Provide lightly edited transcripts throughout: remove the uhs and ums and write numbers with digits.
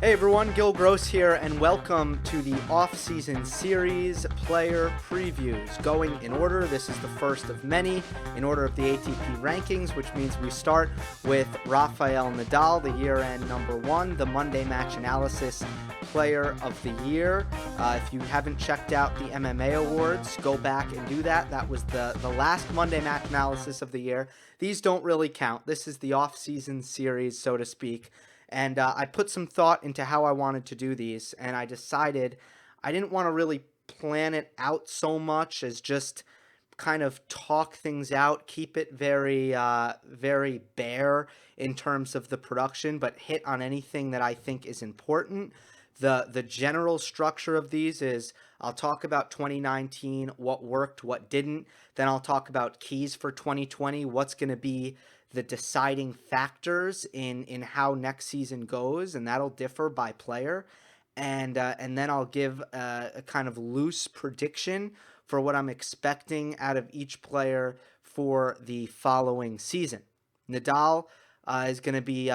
Hey everyone, Gill Gross here, and welcome to the off-season series player previews. Going in order, this is the first of many in order of the ATP rankings, which means we start with Rafael Nadal, the year-end number one, the Monday Match Analysis Player of the Year. If you haven't checked out the MMA awards, go back and do that. That was the last Monday Match Analysis of the year. These don't really count. This is the off-season series, so to speak. And I put some thought into how I wanted to do these, and I decided I didn't want to really plan it out so much as just kind of talk things out, keep it very bare in terms of the production, but hit on anything that I think is important. The general structure of these is I'll talk about 2019, what worked, what didn't. Then I'll talk about keys for 2020, what's going to be the deciding factors in how next season goes, and that'll differ by player. And then I'll give a kind of loose prediction for what I'm expecting out of each player for the following season. Nadal is going to be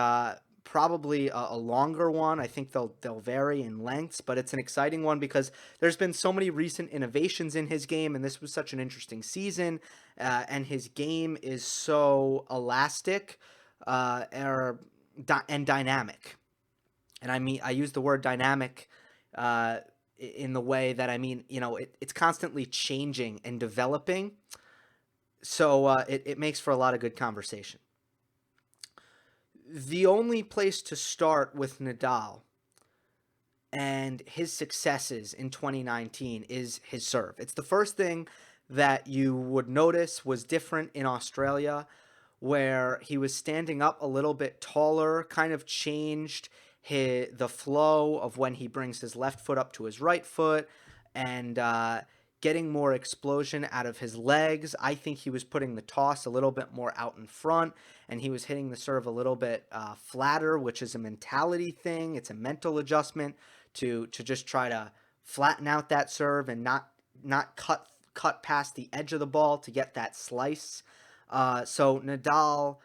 probably a longer one. I think they'll vary in lengths, but it's an exciting one because there's been so many recent innovations in his game, and this was such an interesting season, and his game is so elastic and dynamic. And I use the word dynamic in the way that I mean, it's constantly changing and developing, so it makes for a lot of good conversation. The only place to start with Nadal and his successes in 2019 is his serve. It's the first thing that you would notice was different in Australia, where he was standing up a little bit taller, kind of changed the flow of when he brings his left foot up to his right foot, and getting more explosion out of his legs. I think he was putting the toss a little bit more out in front, and he was hitting the serve a little bit flatter, which is a mentality thing. It's a mental adjustment to just try to flatten out that serve and not cut past the edge of the ball to get that slice. So Nadal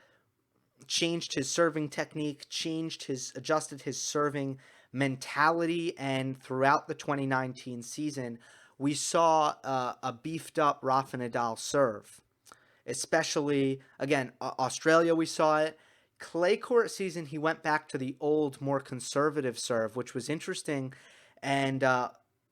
changed his serving technique, adjusted his serving mentality, and throughout the 2019 season, we saw a beefed up Rafa Nadal serve. Especially, again, Australia, we saw it. Clay court season, he went back to the old, more conservative serve, which was interesting. And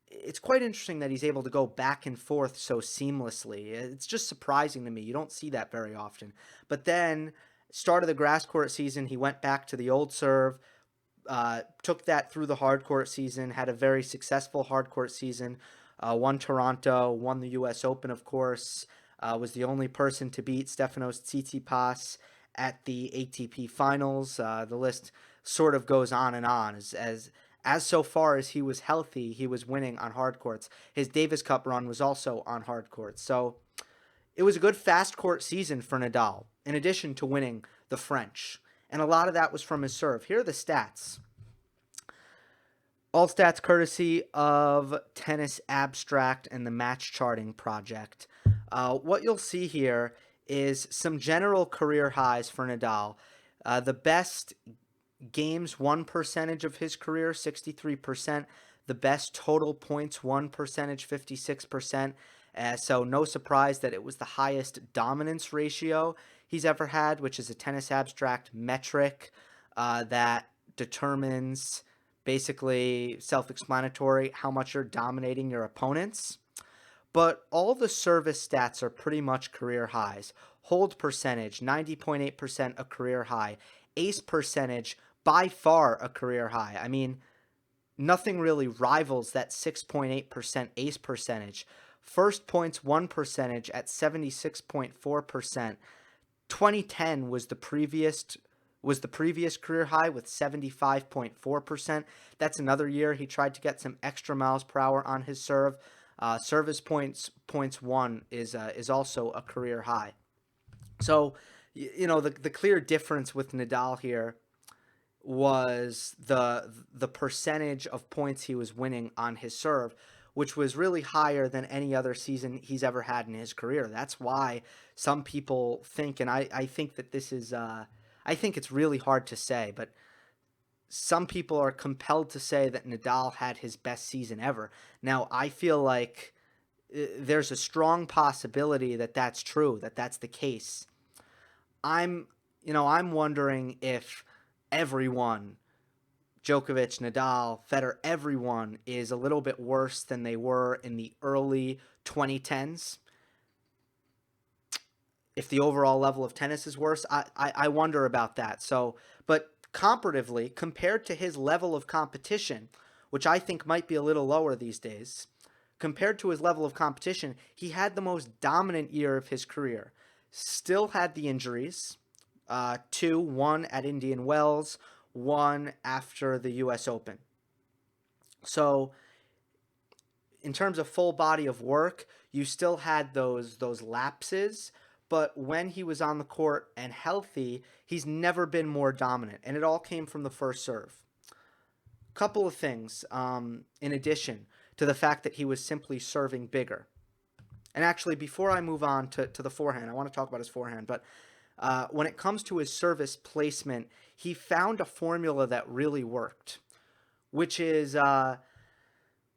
it's quite interesting that he's able to go back and forth so seamlessly. It's just surprising to me. You don't see that very often. But then, start of the grass court season, he went back to the old serve, took that through the hard court season, had a very successful hard court season, won Toronto, won the U.S. Open, of course, was the only person to beat Stefanos Tsitsipas at the ATP Finals. The list sort of goes on and on. As so far as he was healthy, he was winning on hard courts. His Davis Cup run was also on hard courts. So it was a good fast court season for Nadal, in addition to winning the French. And a lot of that was from his serve. Here are the stats. All stats courtesy of Tennis Abstract and the Match Charting Project. What you'll see here is some general career highs for Nadal. The best games won percentage of his career, 63%. The best total points won percentage, 56%. So no surprise that it was the highest dominance ratio he's ever had, which is a Tennis Abstract metric that determines, basically self-explanatory, how much you're dominating your opponents. But all the service stats are pretty much career highs. Hold percentage, 90.8%, a career high. Ace percentage, by far a career high. I mean, nothing really rivals that 6.8% ace percentage. First points won percentage at 76.4%. 2010 was the previous career high with 75.4%. That's another year he tried to get some extra miles per hour on his serve. Service points won is also a career high. So, the clear difference with Nadal here was the percentage of points he was winning on his serve, which was really higher than any other season he's ever had in his career. That's why some people think, and I think that this is, I think it's really hard to say, but some people are compelled to say that Nadal had his best season ever. Now, I feel like there's a strong possibility that that's true, that that's the case. I'm, I'm wondering if everyone, Djokovic, Nadal, Federer, everyone is a little bit worse than they were in the early 2010s. If the overall level of tennis is worse, I wonder about that. So, but comparatively, compared to his level of competition, which I think might be a little lower these days, compared to his level of competition, he had the most dominant year of his career. Still had the injuries, two, one at Indian Wells, one after the U.S. Open. So, in terms of full body of work, you still had those lapses, but when he was on the court and healthy, he's never been more dominant, and it all came from the first serve. Couple of things, in addition to the fact that he was simply serving bigger. And actually, before I move on to the forehand, I want to talk about his forehand, but when it comes to his service placement, he found a formula that really worked, which is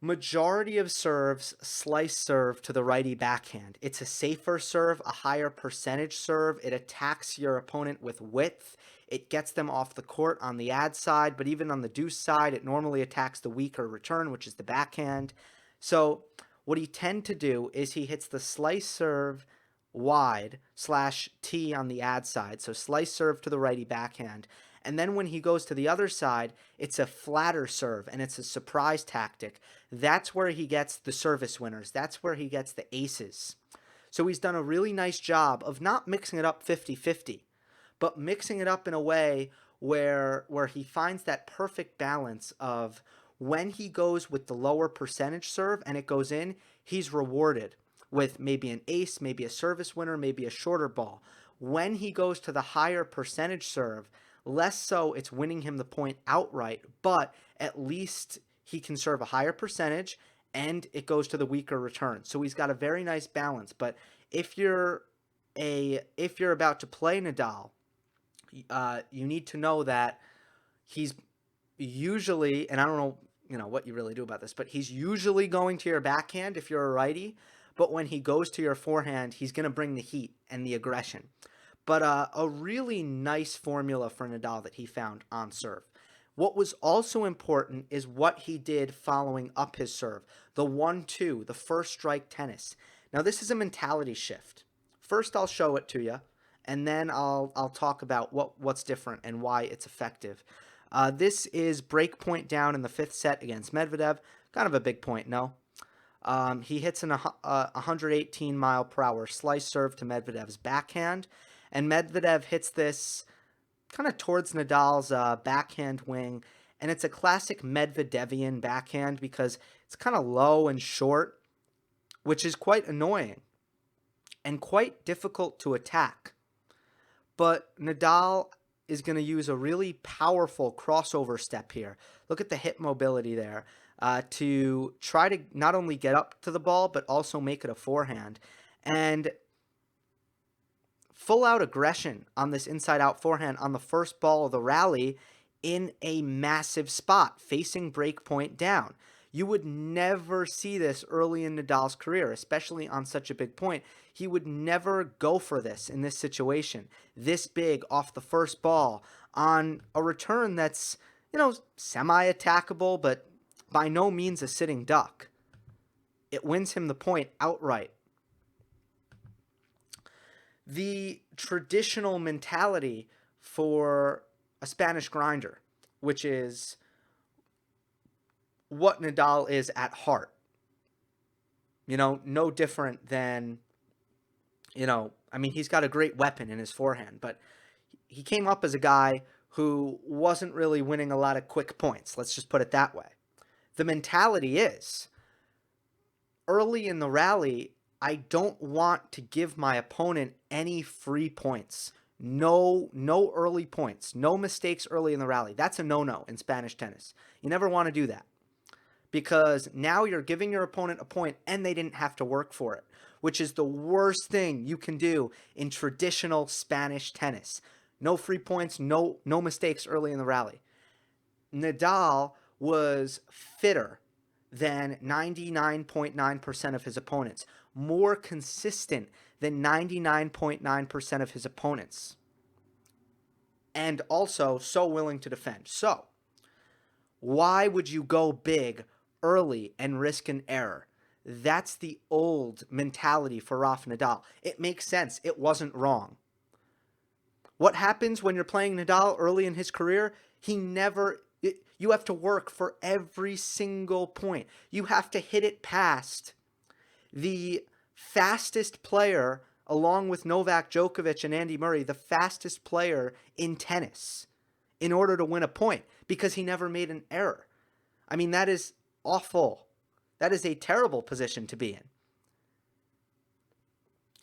majority of serves, slice serve to the righty backhand. It's a safer serve, a higher percentage serve. It attacks your opponent with width. It gets them off the court on the ad side, but even on the deuce side, it normally attacks the weaker return, which is the backhand. So what he tend to do is he hits the slice serve wide / T on the ad side. So slice serve to the righty backhand. And then when he goes to the other side, it's a flatter serve, and it's a surprise tactic. That's where he gets the service winners. That's where he gets the aces. So he's done a really nice job of not mixing it up 50-50, but mixing it up in a way where he finds that perfect balance of when he goes with the lower percentage serve and it goes in, he's rewarded with maybe an ace, maybe a service winner, maybe a shorter ball. When he goes to the higher percentage serve, less so it's winning him the point outright, but at least he can serve a higher percentage and it goes to the weaker return. So he's got a very nice balance. But if you're about to play Nadal, you need to know that he's usually, and I don't know, what you really do about this, but he's usually going to your backhand if you're a righty. But when he goes to your forehand, he's going to bring the heat and the aggression. But a really nice formula for Nadal that he found on serve. What was also important is what he did following up his serve. The 1-2, the first strike tennis. Now this is a mentality shift. First I'll show it to you, and then I'll talk about what's different and why it's effective. This is break point down in the fifth set against Medvedev. Kind of a big point, no? He hits a 118 mile per hour slice serve to Medvedev's backhand. And Medvedev hits this kind of towards Nadal's backhand wing. And it's a classic Medvedevian backhand because it's kind of low and short, which is quite annoying and quite difficult to attack. But Nadal is going to use a really powerful crossover step here. Look at the hip mobility there to try to not only get up to the ball, but also make it a forehand. And full out aggression on this inside out forehand on the first ball of the rally in a massive spot facing break point down. You would never see this early in Nadal's career, especially on such a big point. He would never go for this in this situation, this big off the first ball on a return that's, semi-attackable, but by no means a sitting duck. It wins him the point outright. The traditional mentality for a Spanish grinder, which is what Nadal is at heart. No different than, he's got a great weapon in his forehand, but he came up as a guy who wasn't really winning a lot of quick points. Let's just put it that way. The mentality is, early in the rally, I don't want to give my opponent any free points. No early points. No mistakes early in the rally. That's a no-no in Spanish tennis. You never want to do that. Because now you're giving your opponent a point and they didn't have to work for it, which is the worst thing you can do in traditional Spanish tennis. No free points, no mistakes early in the rally. Nadal was fitter than 99.9% of his opponents, more consistent than 99.9% of his opponents, and also so willing to defend. So, why would you go big early and risk an error? That's the old mentality for Rafa Nadal. It makes sense. It wasn't wrong. What happens when you're playing Nadal early in his career? You have to work for every single point. You have to hit it past the fastest player, along with Novak Djokovic and Andy Murray, the fastest player in tennis, in order to win a point, because he never made an error. I mean, that is awful. That is a terrible position to be in.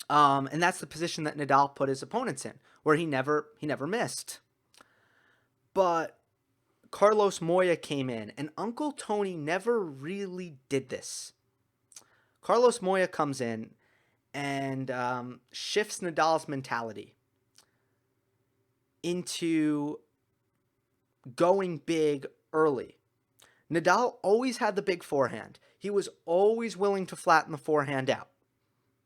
And that's the position that Nadal put his opponents in, where he never missed. But Carlos Moya came in, and Uncle Tony never really did this. Carlos Moya comes in and shifts Nadal's mentality into going big early. Nadal always had the big forehand. He was always willing to flatten the forehand out.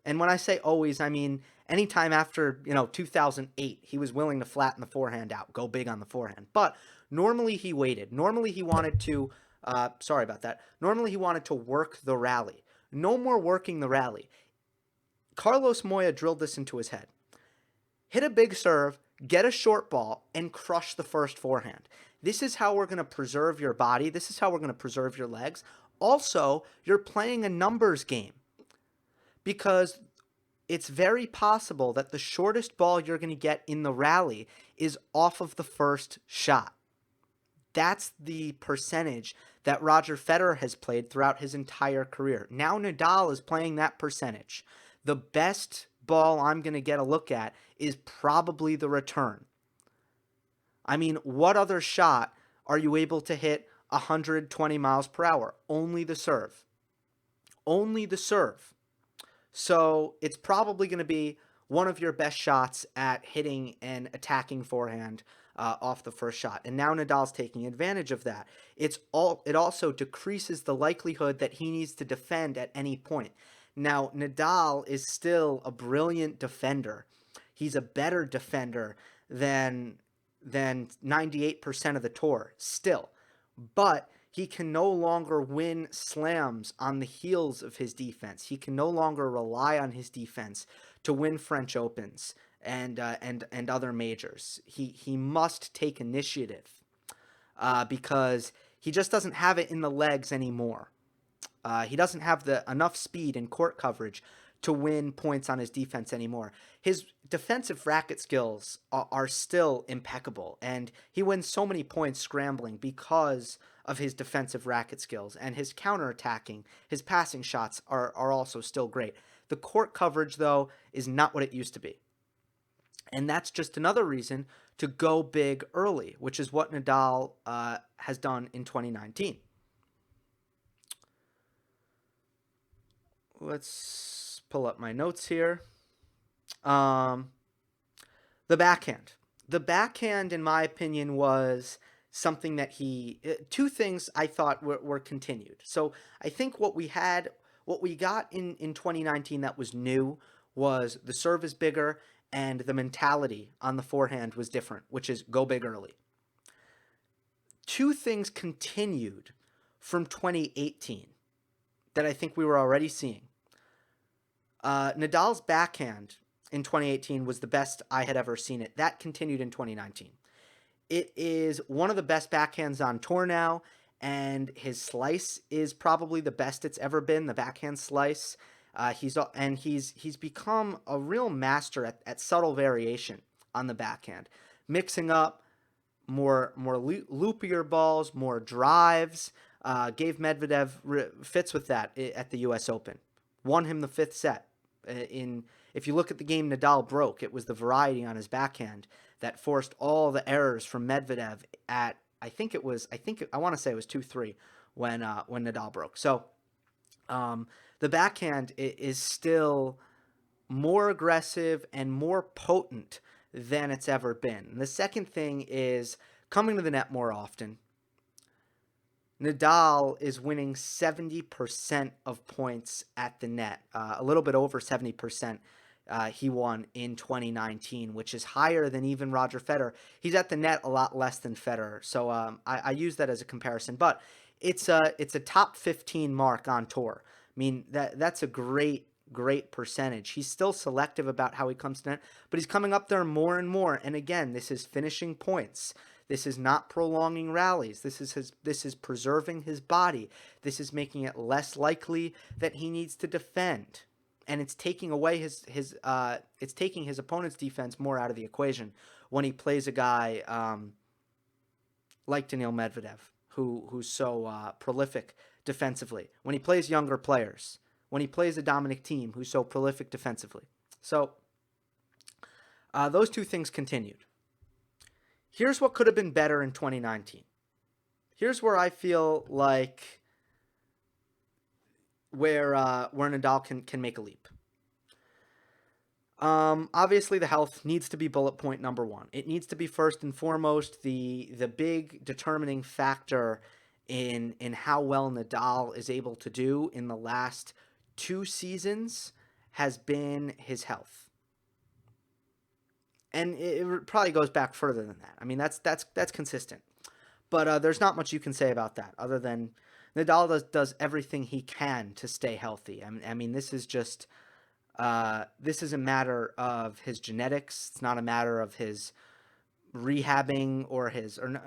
And when I say always, I mean anytime after, 2008, he was willing to flatten the forehand out, go big on the forehand. But normally he waited. Normally he wanted to, Normally he wanted to work the rally. No more working the rally. Carlos Moya drilled this into his head. Hit a big serve, get a short ball, and crush the first forehand. This is how we're going to preserve your body. This is how we're going to preserve your legs. Also, you're playing a numbers game, because it's very possible that the shortest ball you're going to get in the rally is off of the first shot. That's the percentage that Roger Federer has played throughout his entire career. Now Nadal is playing that percentage. The best ball I'm going to get a look at is probably the return. I mean, what other shot are you able to hit 120 miles per hour? Only the serve. Only the serve. So it's probably going to be one of your best shots at hitting and attacking forehand off the first shot. And now Nadal's taking advantage of that. It also decreases the likelihood that he needs to defend at any point. Now, Nadal is still a brilliant defender. He's a better defender than 98% of the tour still. But he can no longer win slams on the heels of his defense. He can no longer rely on his defense to win French Opens and other majors. He must take initiative because he just doesn't have it in the legs anymore. He doesn't have enough speed and court coverage to win points on his defense anymore. His defensive racket skills are still impeccable, and he wins so many points scrambling because of his defensive racket skills, and his counterattacking, his passing shots are also still great. The court coverage, though, is not what it used to be. And that's just another reason to go big early, which is what Nadal has done in 2019. Let's pull up my notes here. The backhand. The backhand, in my opinion, was something that two things I thought were continued. So I think what we got in 2019 that was new was the serve is bigger and the mentality on the forehand was different, which is go big early. Two things continued from 2018 that I think we were already seeing. Nadal's backhand in 2018 was the best I had ever seen it. That continued in 2019. It is one of the best backhands on tour now, and his slice is probably the best it's ever been, the backhand slice. He's become a real master at subtle variation on the backhand, mixing up more loopier balls, more drives. Gave Medvedev fits with that at the U.S. Open. Won him the fifth set. If you look at the game Nadal broke, it was the variety on his backhand that forced all the errors from Medvedev at I want to say it was 2-3 when Nadal broke. So the backhand is still more aggressive and more potent than it's ever been. And the second thing is coming to the net more often. Nadal is winning 70% of points at the net, a little bit over 70%. He won in 2019, which is higher than even Roger Federer. He's at the net a lot less than Federer, so I use that as a comparison. But it's a top 15 mark on tour. I mean that's a great percentage. He's still selective about how he comes to net, but he's coming up there more and more. And again, this is finishing points. This is not prolonging rallies. This is preserving his body. This is making it less likely that he needs to defend. And it's taking away it's taking his opponent's defense more out of the equation when he plays a guy like Daniil Medvedev, who's so prolific defensively. When he plays younger players, when he plays a Dominic Thiem, who's so prolific defensively. So those two things continued. Here's what could have been better in 2019. Here's where I feel like where Nadal can make a leap. Obviously, the health needs to be bullet point number one. It needs to be first and foremost the big determining factor in how well Nadal is able to do in the last 2 seasons has been his health. And it probably goes back further than that. I mean, that's consistent. But there's not much you can say about that other than Nadal does everything he can to stay healthy. I mean, this is just this is a matter of his genetics. It's not a matter of his rehabbing or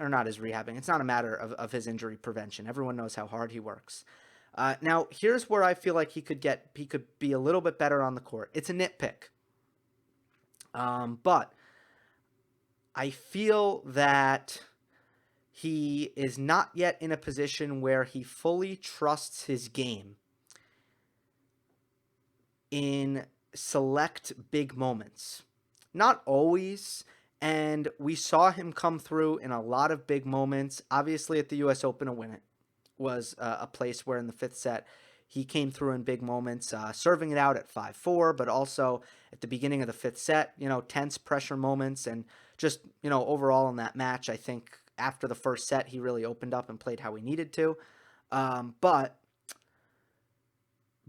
not his rehabbing. It's not a matter of his injury prevention. Everyone knows how hard he works. Now, here's where I feel like he could be a little bit better on the court. It's a nitpick. But I feel that he is not yet in a position where he fully trusts his game in select big moments. Not always, and we saw him come through in a lot of big moments. Obviously, at the U.S. Open to win it was a place where in the 5th set he came through in big moments, serving it out at 5-4, but also at the beginning of the 5th set, tense pressure moments. And just, overall in that match, I think after the first set, he really opened up and played how he needed to. But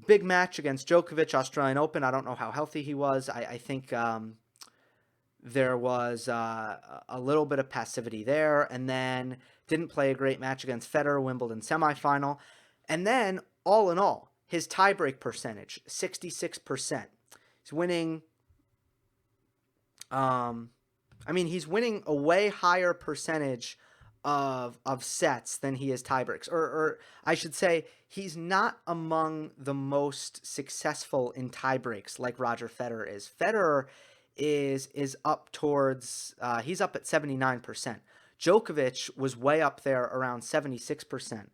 big match against Djokovic, Australian Open. I don't know how healthy he was. I think there was a little bit of passivity there, and then didn't play a great match against Federer, Wimbledon semifinal. And then, all in all, his tiebreak percentage, 66%. He's winning, he's winning a way higher percentage of sets than he is tiebreaks. Or I should say, he's not among the most successful in tiebreaks like Roger Federer is. Federer is up towards, he's up at 79%. Djokovic was way up there around 76%.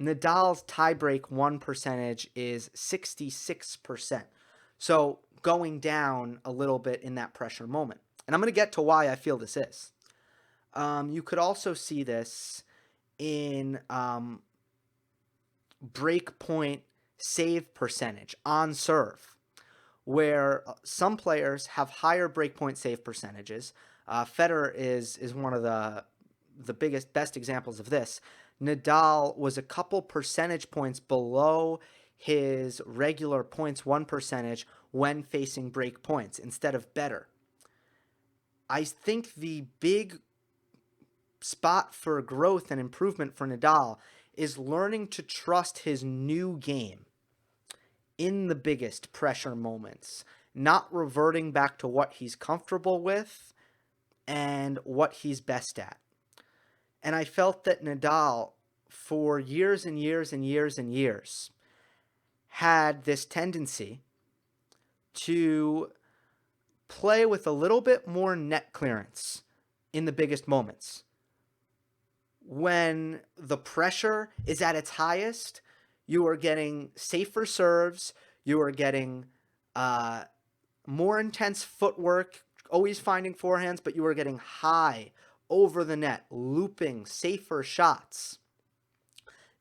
Nadal's tiebreak 1 percentage is 66%. So going down a little bit in that pressure moment. And I'm going to get to why I feel this is. You could also see this in break point save percentage on serve, where some players have higher breakpoint save percentages. Federer is one of the best examples of this. Nadal was a couple percentage points below his regular points won percentage when facing break points instead of better. I think the big spot for growth and improvement for Nadal is learning to trust his new game in the biggest pressure moments, not reverting back to what he's comfortable with and what he's best at. And I felt that Nadal, for years and years and years and years, had this tendency to play with a little bit more net clearance in the biggest moments. When the pressure is at its highest, you are getting safer serves, you are getting more intense footwork, always finding forehands, but you are getting high over the net, looping, safer shots.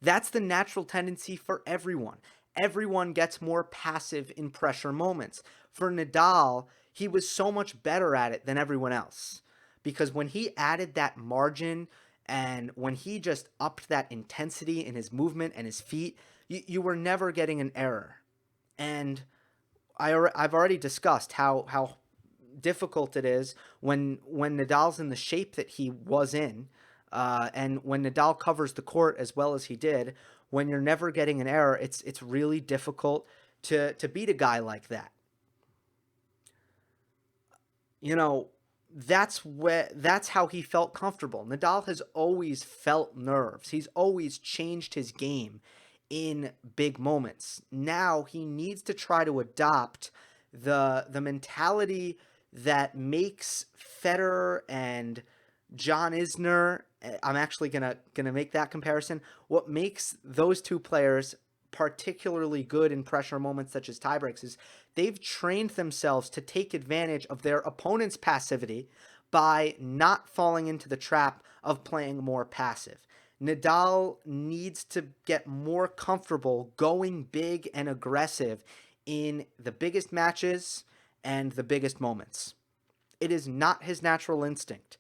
That's the natural tendency for everyone. Everyone gets more passive in pressure moments. For Nadal, he was so much better at it than everyone else. Because when he added that margin And when he just upped that intensity in his movement and his feet, you were never getting an error. And I've already discussed how difficult it is when Nadal's in the shape that he was in, and when Nadal covers the court as well as he did. When you're never getting an error, it's really difficult to beat a guy like that. You know, that's how he felt comfortable. Nadal has always felt nerves. He's always changed his game in big moments. Now he needs to try to adopt the mentality that makes Federer and John Isner. I'm actually gonna make that comparison. What makes those two players particularly good in pressure moments such as tiebreaks is they've trained themselves to take advantage of their opponent's passivity by not falling into the trap of playing more passive. Nadal needs to get more comfortable going big and aggressive in the biggest matches and the biggest moments. It is not his natural instinct.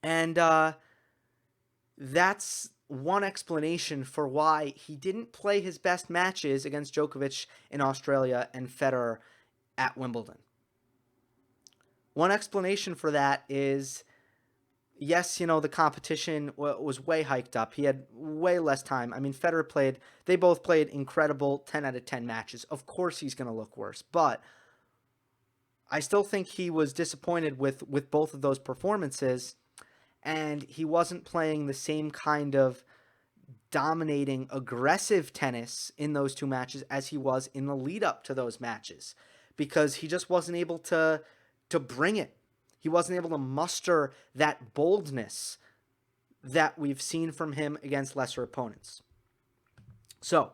And that's one explanation for why he didn't play his best matches against Djokovic in Australia and Federer at Wimbledon. One explanation for that is, yes, the competition was way hiked up. He had way less time. I mean, they both played incredible 10 out of 10 matches. Of course he's going to look worse, but I still think he was disappointed with both of those performances, and he wasn't playing the same kind of dominating, aggressive tennis in those two matches as he was in the lead up to those matches, because he just wasn't able to bring it. He wasn't able to muster that boldness that we've seen from him against lesser opponents. So,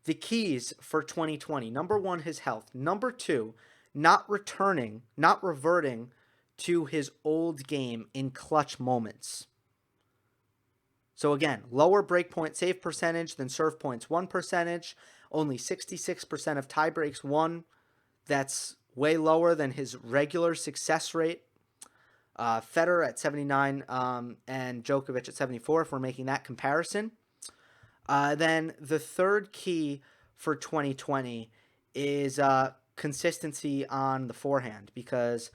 the keys for 2020. Number one, his health. Number two, not reverting to his old game in clutch moments. So again, lower breakpoint save percentage than serve points won percentage. Only 66% of tie breaks won. That's way lower than his regular success rate. Federer at 79 and Djokovic at 74, if we're making that comparison. Then the third key for 2020 is consistency on the forehand, because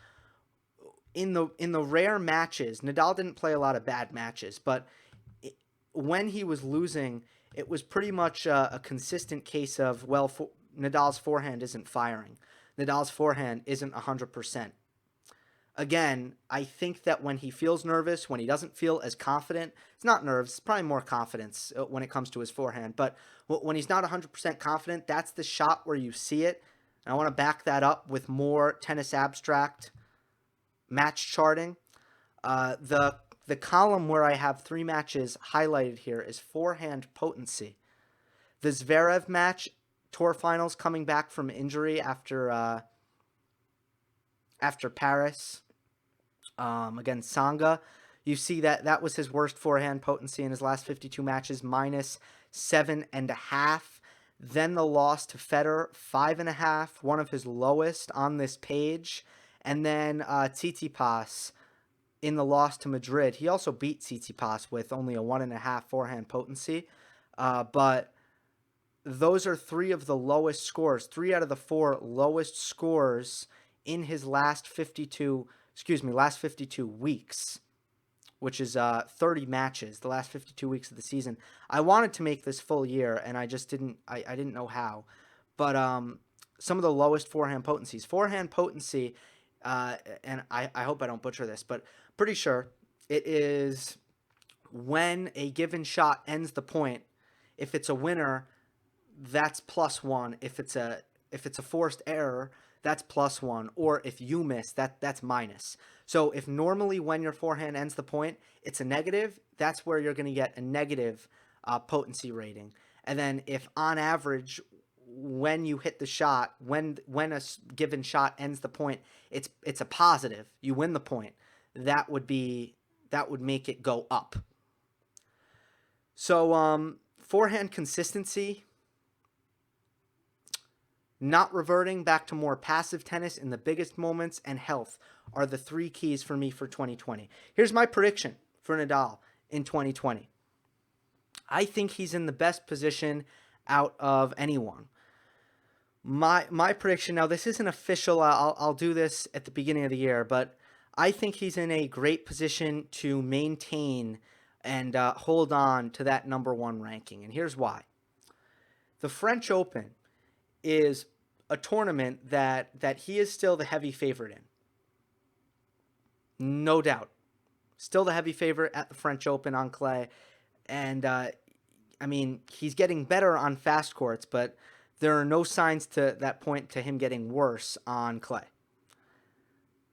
in the rare matches, Nadal didn't play a lot of bad matches, but when he was losing, it was pretty much a consistent case of, Nadal's forehand isn't firing. Nadal's forehand isn't 100%. Again, I think that when he feels nervous, when he doesn't feel as confident, it's not nerves, it's probably more confidence when it comes to his forehand. But when he's not 100% confident, that's the shot where you see it. And I want to back that up with more Tennis Abstract match charting. The column where I have 3 matches highlighted here is forehand potency. The Zverev match, Tour Finals, coming back from injury after Paris against Tsonga. You see that was his worst forehand potency in his last 52 matches, -7.5. Then the loss to Federer, 5.5, one of his lowest on this page. And then Tsitsipas in the loss to Madrid. He also beat Tsitsipas with only a 1.5 forehand potency. But those are 3 of the lowest scores, 3 out of the 4 lowest scores in his last 52 weeks, which is 30 matches, the last 52 weeks of the season. I wanted to make this full year, and I just didn't know how. But some of the lowest forehand potencies. Forehand potency, and I hope I don't butcher this, but pretty sure it is when a given shot ends the point. If it's a winner, that's +1. If it's a forced error, that's +1. Or if you miss, that's minus. So if normally when your forehand ends the point, it's a negative, that's where you're going to get a negative potency rating. And then if on average, when you hit the shot, when a given shot ends the point, it's a positive, you win the point, that would make it go up. So forehand consistency, not reverting back to more passive tennis in the biggest moments, and health are the three keys for me for 2020. Here's my prediction for Nadal in 2020. I think he's in the best position out of anyone. My prediction, now this isn't official, I'll do this at the beginning of the year, but I think he's in a great position to maintain and hold on to that number one ranking. And here's why. The French Open is a tournament that he is still the heavy favorite in. No doubt. Still the heavy favorite at the French Open on clay. And, I mean, he's getting better on fast courts, but there are no signs to that point to him getting worse on clay.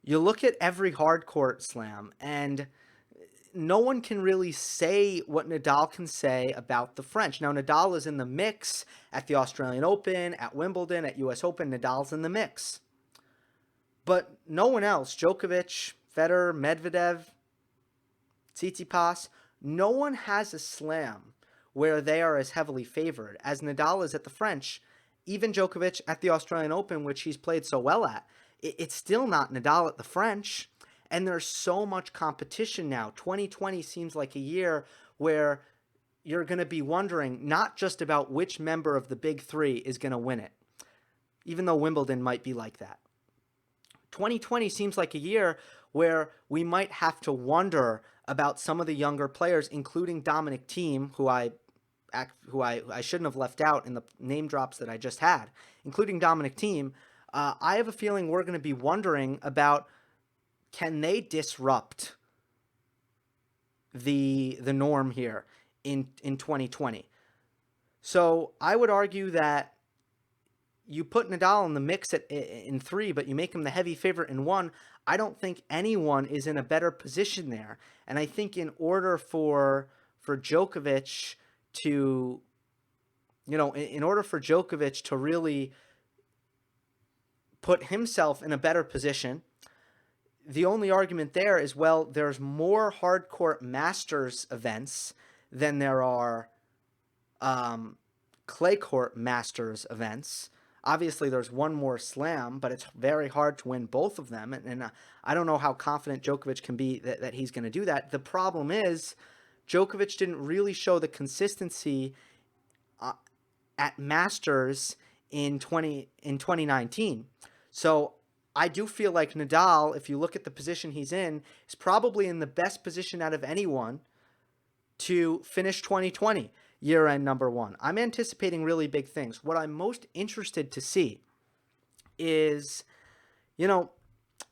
You look at every hard court slam, and no one can really say what Nadal can say about the French. Now, Nadal is in the mix at the Australian Open, at Wimbledon, at US Open. Nadal's in the mix. But no one else, Djokovic, Federer, Medvedev, Tsitsipas, no one has a slam where they are as heavily favored as Nadal is at the French. Even Djokovic at the Australian Open, which he's played so well at, it's still not Nadal at the French. And there's so much competition now. 2020 seems like a year where you're going to be wondering not just about which member of the big three is going to win it, even though Wimbledon might be like that. 2020 seems like a year where we might have to wonder about some of the younger players, including Dominic Thiem, who I shouldn't have left out in the name drops that I just had, including Dominic Thiem. I have a feeling we're going to be wondering about, can they disrupt the norm here in 2020? So I would argue that you put Nadal in the mix in 3, but you make him the heavy favorite in 1. I don't think anyone is in a better position there. And I think in order for Djokovic to, in order for Djokovic to really put himself in a better position, the only argument there is, well, there's more hardcourt Masters events than there are clay court Masters events. Obviously, there's one more slam, but it's very hard to win both of them. And I don't know how confident Djokovic can be that he's going to do that. The problem is Djokovic didn't really show the consistency at Masters in 2019. So I do feel like Nadal, if you look at the position he's in, is probably in the best position out of anyone to finish 2020 year-end number 1. I'm anticipating really big things. What I'm most interested to see is,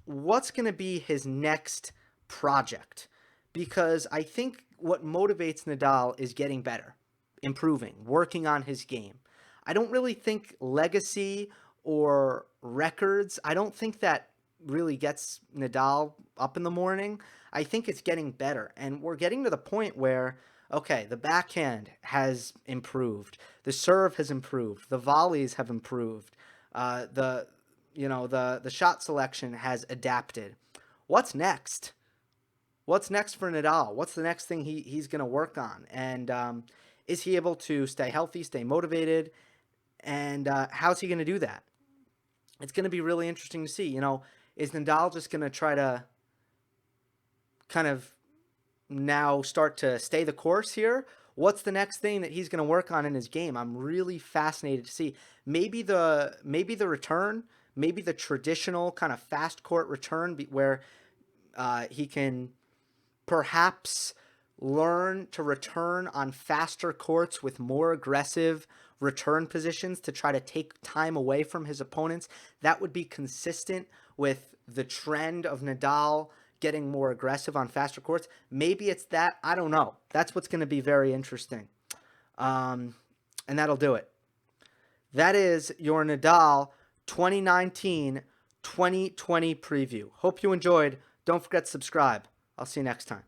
what's going to be his next project? Because I think what motivates Nadal is getting better, improving, working on his game. I don't really think legacy or records, I don't think that really gets Nadal up in the morning. I think it's getting better. And we're getting to the point where, okay, the backhand has improved. The serve has improved. The volleys have improved. The shot selection has adapted. What's next? What's next for Nadal? What's the next thing he's going to work on? And is he able to stay healthy, stay motivated? And how's he going to do that? It's going to be really interesting to see. Is Nadal just going to try to kind of now start to stay the course here? What's the next thing that he's going to work on in his game? I'm really fascinated to see. Maybe the return, maybe the traditional kind of fast court return where he can perhaps learn to return on faster courts with more aggressive return positions to try to take time away from his opponents. That would be consistent with the trend of Nadal getting more aggressive on faster courts. Maybe it's that. I don't know. That's what's going to be very interesting. And that'll do it. That is your Nadal 2019-2020 preview. Hope you enjoyed. Don't forget to subscribe. I'll see you next time.